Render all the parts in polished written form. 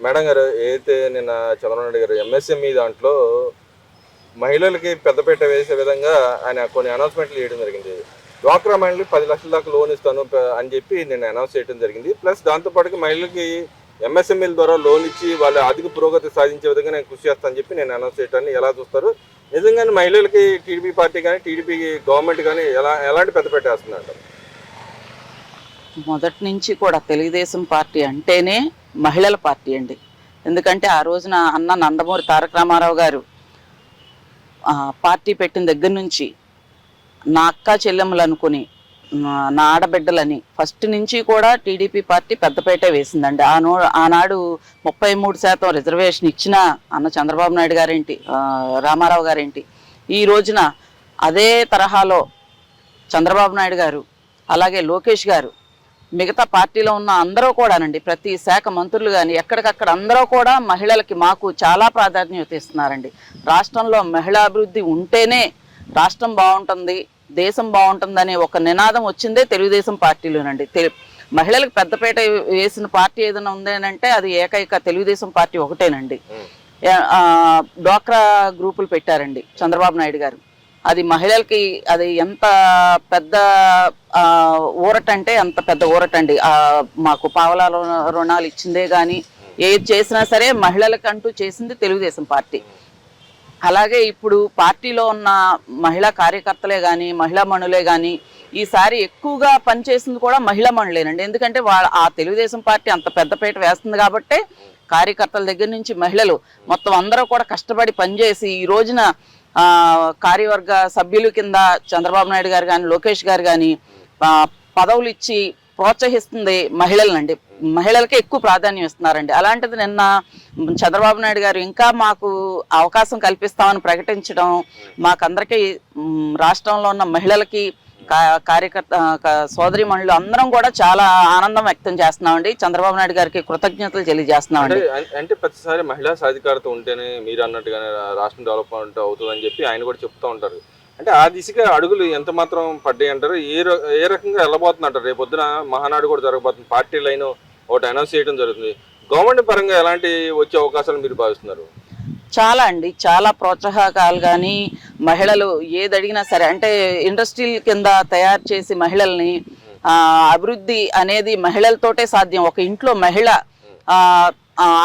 Madam గారు ఏదైతే నిన్న చంద్రబాబు నాయుడు గారు ఎంఎస్ఎంఈ దాంట్లో మహిళలకి పెద్దపీట వేసే విధంగా ఆయన కొన్ని అనౌన్స్మెంట్లు చేయడం జరిగింది. డ్వాక్రా మహిళలు 10 లక్షల దాకా లోన్ ఇస్తాను అని చెప్పి నిన్న అనౌన్స్ చేయడం జరిగింది. ప్లస్ దాంతోపాటుగా మహిళలకి ఎంఎస్ఎంఈల ద్వారా లోన్ ఇచ్చి వాళ్ళ ఆర్థిక పురోగతి సాధించే విధంగా నేను కృషి చేస్తానని చెప్పి నేను అనౌన్స్ చేయడాన్ని ఎలా చూస్తారు? నిజంగానే మహిళలకి టీడీపీ పార్టీ కానీ టీడీపీ గవర్నమెంట్ కానీ ఎలాంటి పెద్దపీట వేస్తుందంటారు? మొదటి నుంచి కూడా తెలుగుదేశం పార్టీ అంటేనే మహిళల పార్టీ అండి. ఎందుకంటే ఆ రోజున అన్న నందమూరి తారక రామారావు గారు పార్టీ పెట్టిన దగ్గర నుంచి నా అక్క చెల్లెమ్మలు అనుకుని నా ఆడబిడ్డలని ఫస్ట్ నుంచి కూడా టీడీపీ పార్టీ పెద్దపేటే వేసిందండి. ఆనాడు 33% రిజర్వేషన్ ఇచ్చిన అన్న చంద్రబాబు నాయుడు గారేంటి, రామారావు గారేంటి, ఈ రోజున అదే తరహాలో చంద్రబాబు నాయుడు గారు అలాగే లోకేష్ గారు మిగతా పార్టీలో ఉన్న అందరూ కూడానండి, ప్రతి శాఖ మంత్రులు కానీ ఎక్కడికక్కడ అందరూ కూడా మహిళలకి మాకు చాలా ప్రాధాన్యత ఇస్తున్నారండి. రాష్ట్రంలో మహిళా అభివృద్ధి ఉంటేనే రాష్ట్రం బాగుంటుంది, దేశం బాగుంటుందనే ఒక నినాదం వచ్చిందే తెలుగుదేశం పార్టీలోనండి. మహిళలకు పెద్దపేట వేసిన పార్టీ ఏదైనా ఉందేనంటే అది ఏకైక తెలుగుదేశం పార్టీ ఒకటేనండి. డ్వాక్రా గ్రూపులు పెట్టారండి చంద్రబాబు నాయుడు గారు. అది మహిళలకి అది ఎంత పెద్ద ఊరట అంటే అంత పెద్ద ఊరటండి. మాకు పావలాల రుణాలు ఇచ్చిందే కానీ ఏది చేసినా సరే మహిళలకంటూ చేసింది తెలుగుదేశం పార్టీ. అలాగే ఇప్పుడు పార్టీలో ఉన్న మహిళా కార్యకర్తలే కానీ మహిళా మణులే కానీ ఈసారి ఎక్కువగా పనిచేసింది కూడా మహిళా మణులేనండి. ఎందుకంటే ఆ తెలుగుదేశం పార్టీ అంత పెద్దపీట వేస్తుంది కాబట్టే కార్యకర్తల దగ్గర నుంచి మహిళలు మొత్తం అందరూ కూడా కష్టపడి పనిచేసి ఈ రోజున కార్యవర్గ సభ్యుల కింద చంద్రబాబు నాయుడు గారు కానీ లోకేష్ గారు కానీ పదవులు ఇచ్చి ప్రోత్సహిస్తుంది మహిళలనండి. మహిళలకే ఎక్కువ ప్రాధాన్యం ఇస్తున్నారండి. అలాంటిది నిన్న చంద్రబాబు నాయుడు గారు ఇంకా మాకు అవకాశం కల్పిస్తామని ప్రకటించడం మాకందరికీ రాష్ట్రంలో ఉన్న మహిళలకి కార్యకర్త సోదరిమణులు అందరం కూడా చాలా ఆనందం వ్యక్తం చేస్తున్నామండి. చంద్రబాబు నాయుడు గారికి కృతజ్ఞతలు తెలియజేస్తున్నామండి. అంటే ప్రతిసారి మహిళా సాధికారత ఉంటేనే మీరు అన్నట్టుగానే రాష్ట్రం డెవలప్మెంట్ అవుతుందని చెప్పి ఆయన కూడా చెప్తూ ఉంటారు. అంటే ఆ దిశగా అడుగులు ఎంత మాత్రం పడ్డాయి అంటారు? ఏ రకంగా వెళ్ళబోతుంది అంటారు? రేపు పొద్దున మహానాడు కూడా జరగబోతుంది, పార్టీ లైన్ ఒకటి అనౌన్స్ చేయడం జరుగుతుంది. గవర్నమెంట్ పరంగా ఎలాంటి వచ్చే అవకాశాలు మీరు భావిస్తున్నారు? చాలా అండి, చాలా ప్రోత్సాహకాలు కానీ మహిళలు ఏది అడిగినా సరే అంటే ఇండస్ట్రీల కింద తయారు చేసి మహిళల్ని అభివృద్ధి అనేది మహిళలతోటే సాధ్యం. ఒక ఇంట్లో మహిళ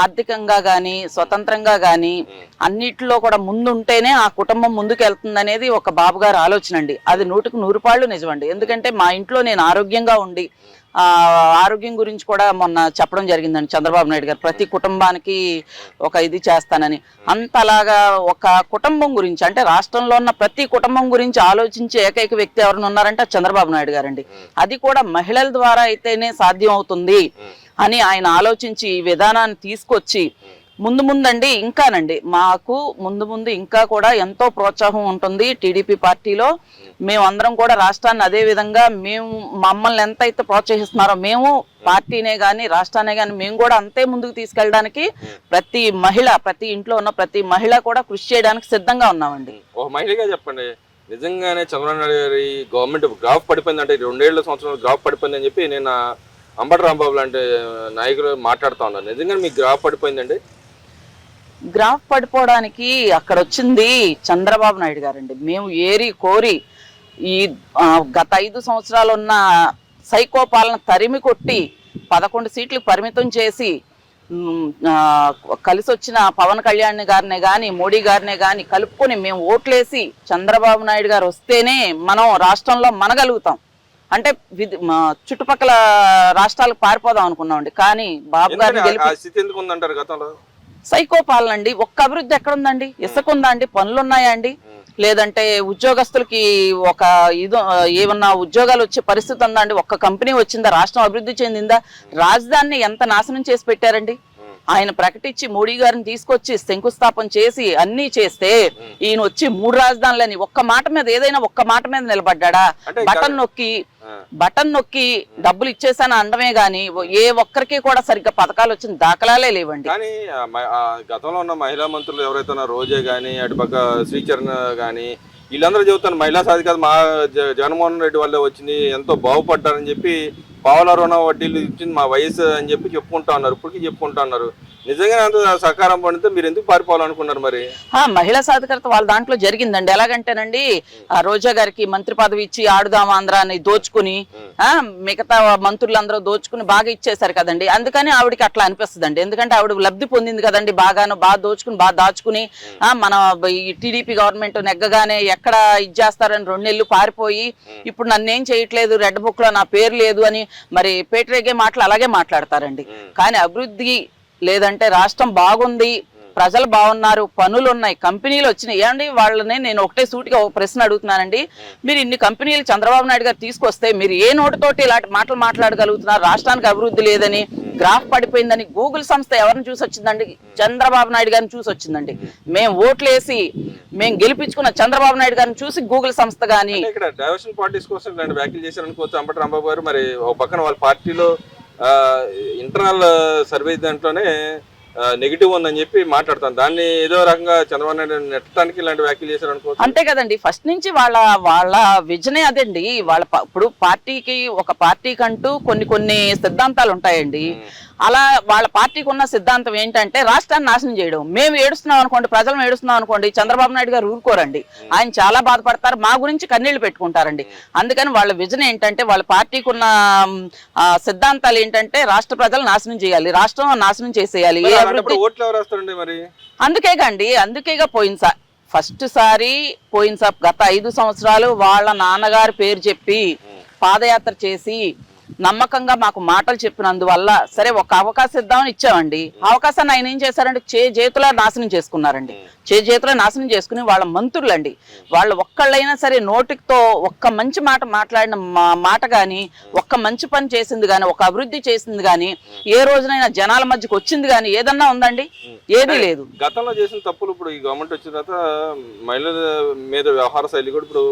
ఆర్థికంగా కానీ స్వతంత్రంగా కానీ అన్నిటిలో కూడా ముందుంటేనే ఆ కుటుంబం ముందుకు వెళ్తుంది అనేది ఒక బాబు గారు ఆలోచన అండి. అది 100కు 100 పాళ్ళు నిజమండి. ఎందుకంటే మా ఇంట్లో నేను ఆరోగ్యంగా ఉండి ఆరోగ్యం గురించి కూడా మొన్న చెప్పడం జరిగిందండి చంద్రబాబు నాయుడు గారు, ప్రతి కుటుంబానికి ఒక ఇది చేస్తానని. అంతలాగా ఒక కుటుంబం గురించి అంటే రాష్ట్రంలో ఉన్న ప్రతి కుటుంబం గురించి ఆలోచించే ఏకైక వ్యక్తి ఎవరైనా ఉన్నారంటే చంద్రబాబు నాయుడు గారండి. అది కూడా మహిళల ద్వారా అయితేనే సాధ్యం అవుతుంది అని ఆయన ఆలోచించి ఈ విధానాన్ని తీసుకొచ్చి ముందండి ఇంకానండి మాకు ముందు ఇంకా కూడా ఎంతో ప్రోత్సాహం ఉంటుంది టీడీపీ పార్టీలో. మేమందరం కూడా రాష్ట్రాన్ని అదే విధంగా మమ్మల్ని ఎంత అయితే ప్రోత్సహిస్తున్నారో మేము పార్టీనే కానీ రాష్ట్రాన్ని కానీ మేము కూడా అంతే ముందుకు తీసుకెళ్ళడానికి ప్రతి ఇంట్లో ఉన్న ప్రతి మహిళ కూడా కృషి చేయడానికి సిద్ధంగా ఉన్నామండి. ఒక మహిళగా చెప్పండి, నిజంగానే చంద్రబాబు నాయుడు గారి గవర్నమెంట్ గ్రాఫ్ పడిపోయింది అంటే 2 సంవత్సరాలు గ్రాఫ్ పడిపోయింది అని చెప్పి నేను అంబటి రాంబాబు లాంటి నాయకులు మాట్లాడుతూ ఉన్నారు. నిజంగా మీకు గ్రాఫ్ పడిపోయిందండి? గ్రాఫ్ పడిపోవడానికి అక్కడ వచ్చింది చంద్రబాబు నాయుడు గారండి. మేము ఏరి కోరి ఈ గత 5 సంవత్సరాలు ఉన్న సైకో పాలన తరిమి కొట్టి 11 సీట్లు పరిమితం చేసి కలిసి వచ్చిన పవన్ కళ్యాణ్ గారినే కానీ మోడీ గారినే కానీ కలుపుకొని మేము ఓట్లేసి చంద్రబాబు నాయుడు గారు వస్తేనే మనం రాష్ట్రంలో మనగలుగుతాం అంటే చుట్టుపక్కల రాష్ట్రాలకు పారిపోదాం అనుకున్నామండి. కానీ బాబు గారిని సైకో పాలన అండి. ఒక్క అభివృద్ధి ఎక్కడుందండి? ఇసుక ఉందా అండి? పనులు ఉన్నాయా అండి? లేదంటే ఉద్యోగస్తులకి ఏమన్నా ఉద్యోగాలు వచ్చే పరిస్థితి ఉందా అండి? ఒక్క కంపెనీ వచ్చిందా? రాష్ట్రం అభివృద్ధి చెందిందా? రాజధానిని ఎంత నాశనం చేసి పెట్టారండి. ఆయన ప్రకటించి మోడీ గారిని తీసుకొచ్చి శంకుస్థాపన చేసి అన్ని చేస్తే ఈయన వచ్చి 3 రాజధానులని ఒక్క మాట మీద ఏదైనా ఒక్క మాట మీద నిలబడ్డా? బటన్ నొక్కి డబ్బులు ఇచ్చేసాను అండమే గాని ఏ ఒక్కరికి కూడా సరిగ్గా పథకాలు వచ్చిన దాఖలాలే లేవండి. కానీ గతంలో ఉన్న మహిళా మంత్రులు ఎవరైతే రోజే గానీ అటుపక్క శ్రీచరణ్ గానీ వీళ్ళందరూ చెబుతారు మహిళా సాధికారత జగన్మోహన్ రెడ్డి వల్లే వచ్చింది, ఎంతో బాగుపడ్డారని చెప్పి పావుల రుణ వడ్డీలు ఇచ్చింది మా వయసు అని చెప్పి చెప్పుకుంటా ఉన్నారు, ఇప్పటికీ చెప్పుకుంటా ఉన్నారు. నిజంగా అంత సహకారం పడితే మీరు ఎందుకు పారిపోవాలనుకున్నారు మరి? మహిళా సాధికారత వాళ్ళ దాంట్లో జరిగిందండి. ఎలాగంటేనండి, ఆ రోజా గారికి మంత్రి పదవి ఇచ్చి ఆడుదాం ఆంధ్ర అని దోచుకుని మిగతా మంత్రులందరూ దోచుకుని బాగా ఇచ్చేశారు కదండి. అందుకని ఆవిడకి అట్లా అనిపిస్తుందండి. ఎందుకంటే ఆవిడ లబ్ధి పొందింది కదండి, బాగా దోచుకుని బాగా దాచుకుని మన ఈ టీడీపీ గవర్నమెంట్ నెగ్గగానే ఎక్కడ ఇచ్చేస్తారని 2 నెలలు పారిపోయి ఇప్పుడు నన్నేం చేయట్లేదు, రెడ్ బుక్ లో నా పేరు లేదు అని మరి పేటరేగే మాటలు అలాగే మాట్లాడతారండి. కానీ అభివృద్ధి లేదంటే రాష్ట్రం బాగుంది, ప్రజలు బాగున్నారు, పనులు ఉన్నాయి, కంపెనీలు వచ్చినాయి. ఏమండి వాళ్ళని నేను ఒకటే సూటిగా ఒక ప్రశ్న అడుగుతున్నానండి. మీరు ఇన్ని కంపెనీలు చంద్రబాబు నాయుడు గారు తీసుకొస్తే మీరు ఏ నోటితోటి ఇలాంటి మాటలు మాట్లాడగలుగుతున్నారు? రాష్ట్రానికి అభివృద్ధి లేదని, గ్రాఫ్ పడిపోయిందని గూగుల్ సంస్థ ఎవరిని చూసి వచ్చిందండి? చంద్రబాబు నాయుడు గారిని చూసి వచ్చిందండి. మేము ఓట్లేసి మేము గెలిపించుకున్న చంద్రబాబు నాయుడు గారిని చూసి గూగుల్ సంస్థ కానీ ఇక్కడ డైవర్షన్ పార్టీస్ కోసం ఇలాంటి వ్యాఖ్యలు చేశారు అనుకోవచ్చు అంబటి రాంబాబు గారు. మరి ఒక పక్కన వాళ్ళ పార్టీలో ఇంటర్నల్ సర్వే దాంట్లోనే నెగిటివ్ ఉందని చెప్పి మాట్లాడతాను. దాన్ని ఏదో రకంగా చంద్రబాబు నాయుడు నెట్టడానికి ఇలాంటి వ్యాఖ్యలు చేశారు అనుకో. అంతే కదండి, ఫస్ట్ నుంచి వాళ్ళ విజనే అదండి. ఇప్పుడు పార్టీకి ఒక పార్టీకంటూ కొన్ని సిద్ధాంతాలు ఉంటాయండి. అలా వాళ్ళ పార్టీకి ఉన్న సిద్ధాంతం ఏంటంటే రాష్ట్రాన్ని నాశనం చేయడం. మేము ఏడుస్తున్నాం అనుకోండి, ప్రజలు ఏడుస్తున్నాం అనుకోండి, చంద్రబాబు నాయుడు గారు ఊరుకోరండి. ఆయన చాలా బాధపడతారు, మా గురించి కన్నీళ్లు పెట్టుకుంటారండి. అందుకని వాళ్ళ విజన్ ఏంటంటే, వాళ్ళ పార్టీకి ఉన్న సిద్ధాంతాలు ఏంటంటే రాష్ట్ర ప్రజలు నాశనం చేయాలి, రాష్ట్రం నాశనం చేసేయాలి. అందుకేగా గత 5 సంవత్సరాలు వాళ్ళ నాన్నగారి పేరు చెప్పి పాదయాత్ర చేసి నమ్మకంగా మాకు మాటలు చెప్పినందువల్ల సరే ఒక అవకాశం ఇద్దామని ఇచ్చామండి. అవకాశాన్ని ఆయన ఏం చేశారంటే చేతులా నాశనం చేసుకున్నారండి. చేతులా నాశనం చేసుకుని వాళ్ళ మంత్రులండి, వాళ్ళు ఒక్కళ్ళైనా సరే నోటితో ఒక్క మంచి మాట మాట్లాడిన మాట కానీ, ఒక్క మంచి పని చేసింది కానీ, ఒక అభివృద్ధి చేసింది కానీ, ఏ రోజునైనా జనాల మధ్యకి వచ్చింది కానీ ఏదన్నా ఉందండి? ఏదీ లేదు. గతంలో చేసిన తప్పులు ఇప్పుడు ఈ గవర్నమెంట్ వచ్చిన తర్వాత మహిళల మీద వ్యవహార శైలి కూడా ఇప్పుడు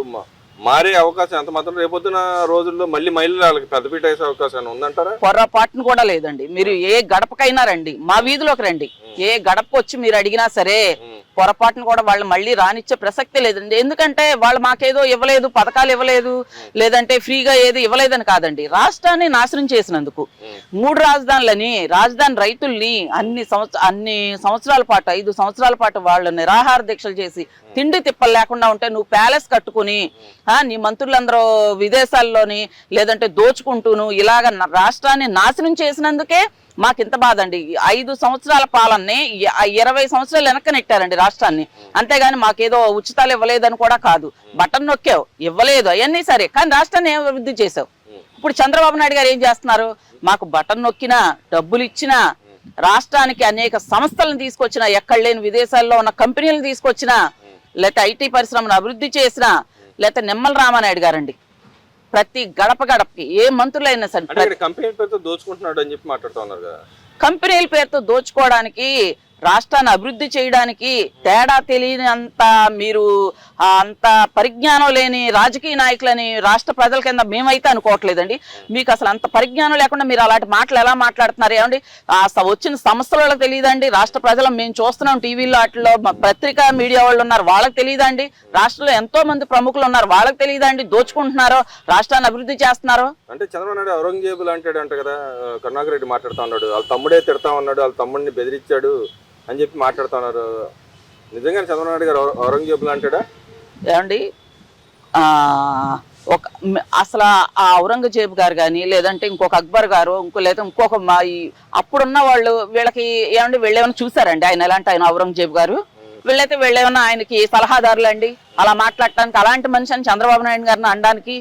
మారే అవకాశం ఎంత మాత్రం రేపొద్దున రోజుల్లో మళ్ళీ మహిళలు వాళ్ళకి పెద్దపీట వేసే అవకాశం ఉందంటారా? పొరపాటును కూడా లేదండి. మీరు ఏ గడపకైనా రండి, మా వీధిలోకి రండి, ఏ గడపకు వచ్చి మీరు అడిగినా సరే పొరపాటును కూడా వాళ్ళు మళ్ళీ రానిచ్చే ప్రసక్తే లేదండి. ఎందుకంటే వాళ్ళు మాకేదో ఇవ్వలేదు, పథకాలు ఇవ్వలేదు, లేదంటే ఫ్రీగా ఏది ఇవ్వలేదని కాదండి, రాష్ట్రాన్ని నాశనం చేసినందుకు 3 రాజధానులని, రాజధాని రైతుల్ని అన్ని సంవత్సరాల పాటు 5 సంవత్సరాల పాటు వాళ్ళు నిరాహార దీక్షలు చేసి తిండి తిప్పలు లేకుండా ఉంటే నువ్వు ప్యాలెస్ కట్టుకుని నీ మంత్రులందరూ విదేశాల్లోని లేదంటే దోచుకుంటూను ఇలాగ రాష్ట్రాన్ని నాశనం చేసినందుకే మాకింత బాధ అండి. 5 సంవత్సరాల పాలనని 20 సంవత్సరాలు వెనక్కి నెట్టారండి రాష్ట్రాన్ని. అంతేగాని మాకేదో ఉచితాలు ఇవ్వలేదని కూడా కాదు, బటన్ నొక్కావు ఇవ్వలేదు అవన్నీ సరే, కానీ రాష్ట్రాన్ని ఏం అభివృద్ధి చేసావు? ఇప్పుడు చంద్రబాబు నాయుడు గారు ఏం చేస్తున్నారు? మాకు బటన్ నొక్కినా, డబ్బులు ఇచ్చినా, రాష్ట్రానికి అనేక సంస్థలను తీసుకొచ్చినా, ఎక్కడ లేని విదేశాల్లో ఉన్న కంపెనీలను తీసుకొచ్చినా, లేకపోతే ఐటీ పరిశ్రమను అభివృద్ధి చేసినా, లేకపోతే నిమ్మల రామానాయుడు గారండి ప్రతి గడపకి ఏ మంత్రులైనా సరే కంపెనీల పేరుతో దోచుకుంటున్నాడు అని చెప్పి మాట్లాడుతున్నారు కదా. కంపెనీల పేరుతో దోచుకోవడానికి, రాష్ట్రాన్ని అభివృద్ధి చేయడానికి తేడా తెలియని మీరు అంత పరిజ్ఞానం లేని రాజకీయ నాయకులని రాష్ట్ర ప్రజల కింద మేమైతే అనుకోవట్లేదండి. మీకు అసలు అంత పరిజ్ఞానం లేకుండా మీరు అలాంటి మాటలు ఎలా మాట్లాడుతున్నారు? ఏమండి వచ్చిన సంస్థల తెలియదండి? రాష్ట్ర ప్రజలు మేము చూస్తున్నాం టీవీలో, వాటిలో పత్రికా మీడియా వాళ్ళు ఉన్నారు, వాళ్ళకి తెలియదండి? రాష్ట్రంలో ఎంతో మంది ప్రముఖులు ఉన్నారు, వాళ్ళకి తెలియదండి? దోచుకుంటున్నారో, రాష్ట్రాన్ని అభివృద్ధి చేస్తున్నారో. అంటే చంద్రబాబు నాయుడు ఔరంగజేబులు అంటాడంట కదా, కరుణాకర్ రెడ్డి మాట్లాడుతూ ఉన్నాడు, వాళ్ళ తమ్ముడే తిడతా ఉన్నాడు, వాళ్ళ తమ్ముడిని బెదిరించాడు అని చెప్పి మాట్లాడుతున్నారు. నిజంగా చంద్రబాబు నాయుడు గారు ఔరంగజేబులు అంటాడా? ఏమండి అసలు ఆ ఔరంగజేబు గారు కానీ, లేదంటే ఇంకొక అక్బర్ గారు, లేదా ఇంకొక అప్పుడున్న వాళ్ళు వీళ్ళకి ఏమండి వీళ్ళేమైనా చూసారండి ఆయన ఎలాంటి ఆయన ఔరంగజేబు గారు? వీళ్ళేమన్నా ఆయనకి సలహాదారులు అండి అలా మాట్లాడటానికి? అలాంటి మనిషి అని చంద్రబాబు నాయుడు గారిని అనడానికి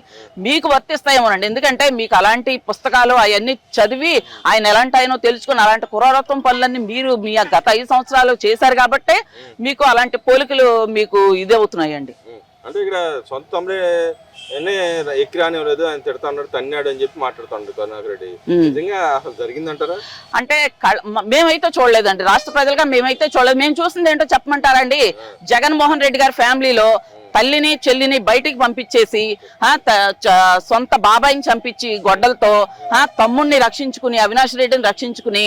మీకు వర్తిస్తాయేమోనండి. ఎందుకంటే మీకు అలాంటి పుస్తకాలు అవన్నీ చదివి ఆయన ఎలాంటి ఆయనో తెలుసుకుని అలాంటి కురరత్వం పనులన్నీ మీరు మీ గత 5 సంవత్సరాలు చేశారు కాబట్టే మీకు అలాంటి పోలికలు మీకు ఇదే అవుతున్నాయండి. అంటే ఇక్కడ సొంత తమ్ముడే ఎక్కి రానివ్వలేదు, ఆయన తిడతాడు, తన్నాడు అని చెప్పి మాట్లాడుతాడు కరుణాకర్ రెడ్డి. నిజంగా అసలు జరిగిందంటారా? అంటే మేమైతే చూడలేదండి, రాష్ట్ర ప్రజలుగా మేమైతే చూడలేదు. మేము చూసింది ఏంటో చెప్పమంటారండి? జగన్మోహన్ రెడ్డి గారి ఫ్యామిలీలో తల్లిని చెల్లిని బయటికి పంపించేసి సొంత బాబాయిని చంపించి గొడ్డలతో తమ్ముడిని రక్షించుకుని, అవినాష్ రెడ్డిని రక్షించుకుని,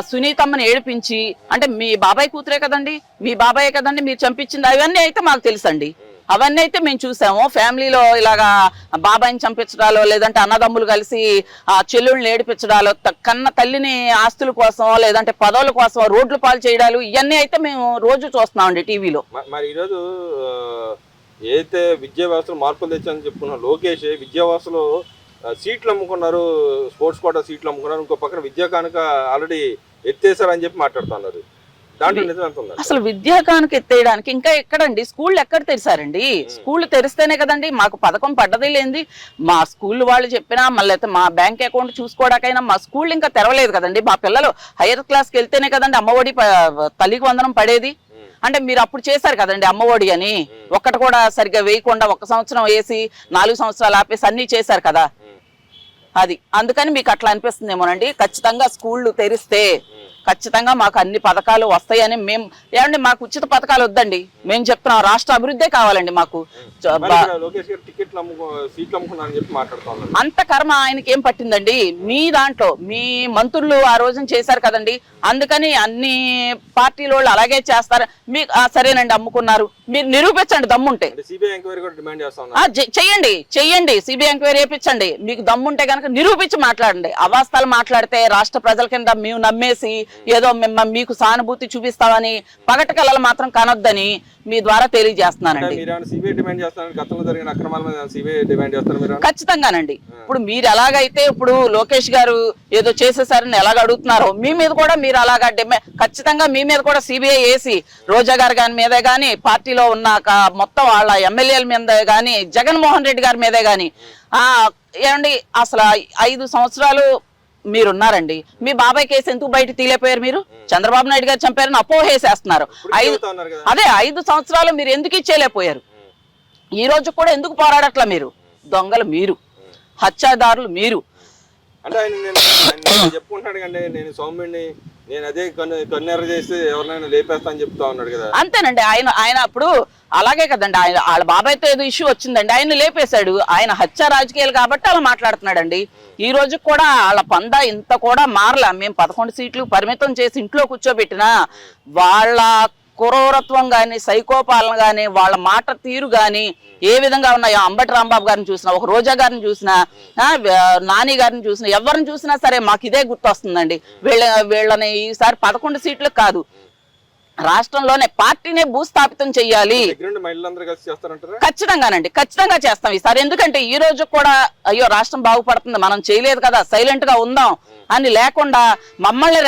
సునీతమ్మని ఏడిపించి, అంటే మీ బాబాయ్ కూతురే కదండి, మీ బాబాయే కదండి మీరు చంపించింది, అవన్నీ అయితే మాకు తెలుసండి. అవన్నీ అయితే మేము చూసాము. ఫ్యామిలీలో ఇలాగా బాబాయిని చంపించడాలో, లేదంటే అన్నదమ్ములు కలిసి ఆ చెల్లుళ్ళని ఏడిపించడాలో, కన్న తల్లిని ఆస్తుల కోసం లేదంటే పదవుల కోసం రోడ్లు పాలు చేయడాలు, ఇవన్నీ అయితే మేము రోజు చూస్తున్నామండి టీవీలో. మరి ఈరోజు ఏదైతే విద్యా వ్యవస్థలో మార్పులు తెచ్చారని చెప్పుకున్నాం, లోకేష్ విద్యా వ్యవస్థలో సీట్లు అమ్ముకున్నారు, స్పోర్ట్స్ కోటా సీట్లు అమ్ముకున్నారు, ఇంకో పక్కన విద్యా కానుక ఆల్రెడీ ఎత్తేసారని చెప్పి మాట్లాడుతున్నారు. దాంట్లో నిజం ఎంత ఉంది? అసలు విద్యా కానుక ఎత్తేయడానికి ఇంకా ఎక్కడండి? స్కూళ్ళు ఎక్కడ తెరిచారండి? స్కూళ్ళు తెరిస్తేనే కదండి మాకు పథకం పడ్డది లేనిది. మా స్కూల్ వాళ్ళు చెప్పినా, మళ్ళీ అయితే మా బ్యాంక్ అకౌంట్ చూసుకోవడానికైనా మా స్కూల్ ఇంకా తెరవలేదు కదండి. మా పిల్లలు హైయర్ క్లాస్కి వెళ్తేనే కదండి అమ్మఒడి తల్లికి వందనం పడేది. అంటే మీరు అప్పుడు చేశారు కదండి అమ్మఒడి అని, ఒక్కటి కూడా సరిగ్గా వేయకుండా 1 సంవత్సరం వేసి 4 సంవత్సరాలు ఆపేసి అన్ని చేశారు కదా. అది అందుకని మీకు అట్లా అనిపిస్తుందేమోనండి. ఖచ్చితంగా స్కూళ్ళు తెరిస్తే ఖచ్చితంగా మాకు అన్ని పథకాలు వస్తాయని మేము ఏమండి, మాకు ఉచిత పథకాలు వద్దండి, మేము చెప్తున్నాం రాష్ట్ర అభివృద్ధే కావాలండి మాకు. అంత కర్మ ఆయనకి ఏం పట్టిందండి? మీ దాంట్లో మీ మంత్రులు ఆ రోజున చేశారు కదండి, అందుకని అన్ని పార్టీల వాళ్ళు అలాగే చేస్తారు. మీకు సరేనండి అమ్ముకున్నారు, మీరు నిరూపించండి దమ్ముంటే. చెయ్యండి సిబిఐ ఎంక్వైరీ చేయించండి. మీకు దమ్ముంటే కనుక నిరూపించి మాట్లాడండి. అవాస్తవాలు మాట్లాడితే రాష్ట్ర ప్రజల కింద మేము నమ్మేసి ఏదో మీకు సానుభూతి చూపిస్తామని పగటి కళలు మాత్రం కనొద్దని మీ ద్వారా తెలియజేస్తున్నానండి. ఖచ్చితంగానండి. ఇప్పుడు మీరు ఎలాగైతే ఇప్పుడు లోకేష్ గారు ఏదో చేసేసారని ఎలాగ అడుగుతున్నారో మీ మీద కూడా మీరు అలాగా ఖచ్చితంగా మీ మీద కూడా సిబిఐ వేసి రోజా గారి మీదే గాని, పార్టీలో ఉన్న మొత్తం వాళ్ళ ఎమ్మెల్యేల మీద గాని, జగన్మోహన్ రెడ్డి గారి మీదే గాని ఏమండి అసలు 5 సంవత్సరాలు మీరున్నారండి. మీ బాబాయ్ కేసు ఎందుకు బయట తీలేపోయారు? మీరు చంద్రబాబు నాయుడు గారు చంపారని అపోహేసేస్తున్నారు. 5 సంవత్సరాలు మీరు ఎందుకు ఇచ్చేయలేకపోయారు? ఈ రోజు కూడా ఎందుకు పోరాడట్లా? మీరు దొంగలు, మీరు హత్యాదారులు, మీరు. అంటే ఆయన చెప్పుకుంటాడు కండి, నేను సౌమ్యుడిని, నేను అదే కన్నెర్ర చేస్తే ఎవరినైనా లేపేస్తా అని చెప్తా ఉన్నాడు కదా. అంతేనండి. ఆయన అప్పుడు అలాగే కదండి, ఆయన వాళ్ళ బాబాయ్తో ఏదో ఇష్యూ వచ్చిందండి, ఆయన లేపేశాడు. ఆయన హత్య రాజకీయాలు కాబట్టి అలా మాట్లాడుతున్నాడండి. ఈ రోజు కూడా వాళ్ళ పందా ఇంత కూడా మారలా. మేము 11 సీట్లు పరిమితం చేసి ఇంట్లో కూర్చోబెట్టినా వాళ్ళ క్రూరత్వం గాని, సైకోపాలన గాని, వాళ్ళ మాట తీరు గాని ఏ విధంగా ఉన్నాయో, అంబటి రాంబాబు గారిని చూసినా, ఒక రోజా గారిని చూసినా, నాని గారిని చూసినా, ఎవరిని చూసినా సరే మాకు ఇదే గుర్తొస్తుందండి. వీళ్ళని ఈసారి 11 సీట్లు కాదు, రాష్ట్రంలోనే పార్టీనే భూస్థాపితం చెయ్యాలి. ఖచ్చితంగానండి, ఖచ్చితంగా చేస్తాం ఈసారి. ఎందుకంటే ఈ రోజు కూడా అయ్యో రాష్ట్రం బాగుపడుతుంది, మనం చేయలేదు కదా, సైలెంట్ గా ఉందాం అని లేకుండా మమ్మల్ని